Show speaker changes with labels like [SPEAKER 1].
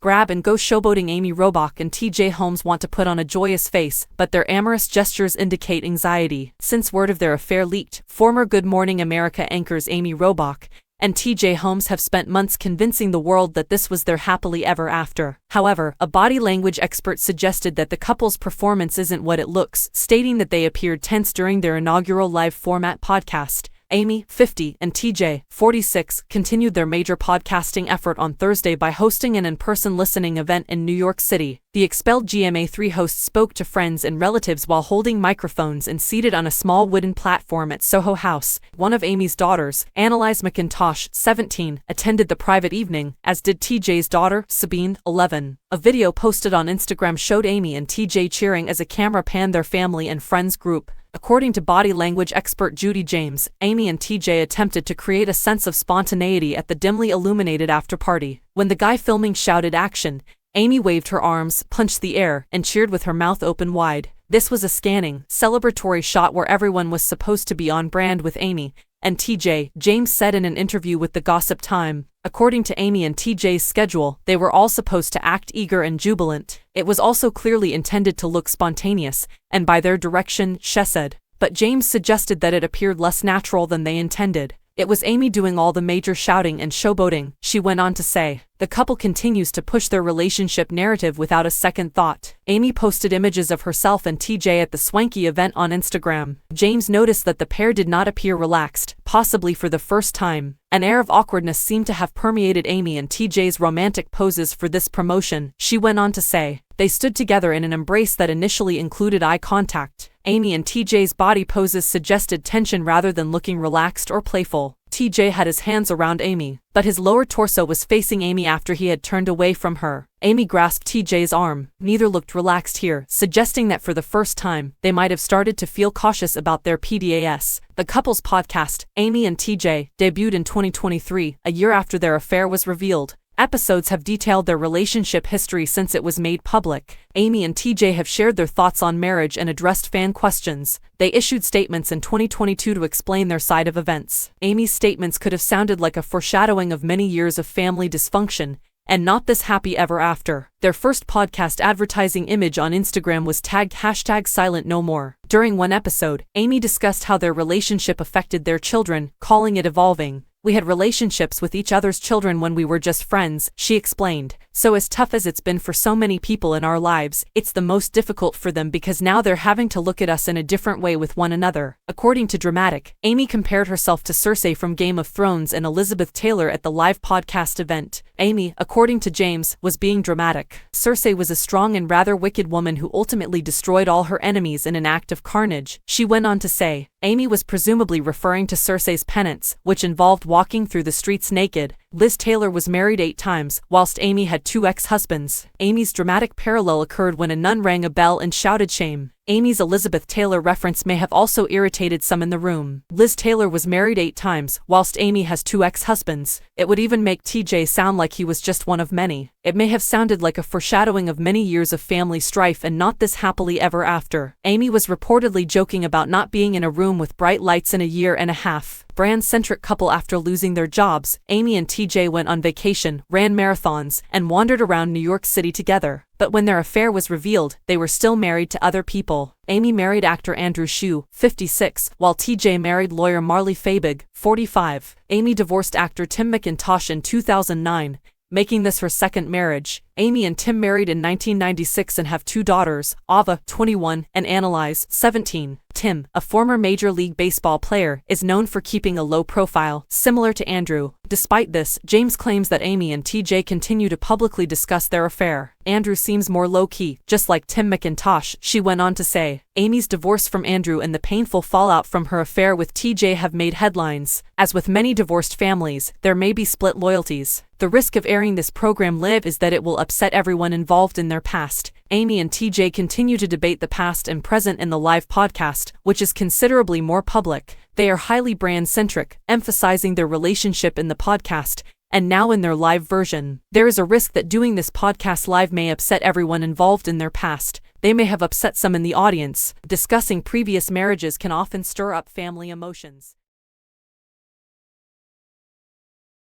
[SPEAKER 1] Grab and go showboating. Amy Robach and TJ Holmes want to put on a joyous face, but their amorous gestures indicate anxiety. Since word of their affair leaked, former Good Morning America anchors Amy Robach and TJ Holmes have spent months convincing the world that this was their happily ever after. However, a body language expert suggested that the couple's performance isn't what it looks, stating that they appeared tense during their inaugural live format podcast. Amy, 50, and TJ, 46, continued their major podcasting effort on Thursday by hosting an in-person listening event in New York City. The expelled GMA3 host spoke to friends and relatives while holding microphones and seated on a small wooden platform at Soho House. One of Amy's daughters, Annalise McIntosh, 17, attended the private evening, as did TJ's daughter, Sabine, 11. A video posted on Instagram showed Amy and TJ cheering as a camera panned their family and friends group. According to body language expert Judy James, Amy and TJ attempted to create a sense of spontaneity at the dimly illuminated after-party. When the guy filming shouted action, Amy waved her arms, punched the air, and cheered with her mouth open wide. This was a scanning, celebratory shot where everyone was supposed to be on brand with Amy and TJ, James said in an interview with The Gossip Time. According to Amy and TJ's schedule, they were all supposed to act eager and jubilant. It was also clearly intended to look spontaneous, and by their direction, she said. But James suggested that it appeared less natural than they intended. It was Amy doing all the major shouting and showboating, she went on to say. The couple continues to push their relationship narrative without a second thought. Amy posted images of herself and TJ at the swanky event on Instagram. James noticed that the pair did not appear relaxed, possibly for the first time. An air of awkwardness seemed to have permeated Amy and TJ's romantic poses for this promotion, she went on to say. They stood together in an embrace that initially included eye contact. Amy and TJ's body poses suggested tension rather than looking relaxed or playful. TJ had his hands around Amy, but his lower torso was facing Amy after he had turned away from her. Amy grasped TJ's arm. Neither looked relaxed here, suggesting that for the first time, they might have started to feel cautious about their PDAS. The couple's podcast, Amy and TJ, debuted in 2023, a year after their affair was revealed. Episodes have detailed their relationship history since it was made public. Amy and TJ have shared their thoughts on marriage and addressed fan questions. They issued statements in 2022 to explain their side of events. Amy's statements could have sounded like a foreshadowing of many years of family dysfunction, and not this happy ever after. Their first podcast advertising image on Instagram was tagged #SilentNoMore. During one episode, Amy discussed how their relationship affected their children, calling it evolving. We had relationships with each other's children when we were just friends, she explained. So as tough as it's been for so many people in our lives, it's the most difficult for them because now they're having to look at us in a different way with one another. According to Dramatic, Amy compared herself to Cersei from Game of Thrones and Elizabeth Taylor at the live podcast event. Amy, according to James, was being dramatic. Cersei was a strong and rather wicked woman who ultimately destroyed all her enemies in an act of carnage, she went on to say. Amy was presumably referring to Cersei's penance, which involved walking through the streets naked. Liz Taylor was married 8 times, whilst Amy had 2 ex-husbands. Amy's dramatic parallel occurred when a nun rang a bell and shouted shame. Amy's Elizabeth Taylor reference may have also irritated some in the room. Liz Taylor was married 8 times, whilst Amy has 2 ex-husbands. It would even make TJ sound like he was just one of many. It may have sounded like a foreshadowing of many years of family strife and not this happily ever after. Amy was reportedly joking about not being in a room with bright lights in a year and a half. Brand-centric couple after losing their jobs, Amy and TJ went on vacation, ran marathons, and wandered around New York City together. But when their affair was revealed, they were still married to other people. Amy married actor Andrew Shue, 56, while TJ married lawyer Marley Fabig, 45. Amy divorced actor Tim McIntosh in 2009, making this her second marriage. Amy and Tim married in 1996 and have 2 daughters, Ava, 21, and Annalise, 17. Tim, a former Major League Baseball player, is known for keeping a low profile, similar to Andrew. Despite this, James claims that Amy and TJ continue to publicly discuss their affair. Andrew seems more low-key, just like Tim McIntosh, she went on to say. Amy's divorce from Andrew and the painful fallout from her affair with TJ have made headlines. As with many divorced families, there may be split loyalties. The risk of airing this program live is that it will upset everyone involved in their past. Amy and TJ continue to debate the past and present in the live podcast, which is considerably more public. They are highly brand-centric, emphasizing their relationship in the podcast, and now in their live version. There is a risk that doing this podcast live may upset everyone involved in their past. They may have upset some in the audience. Discussing previous marriages can often stir up family emotions.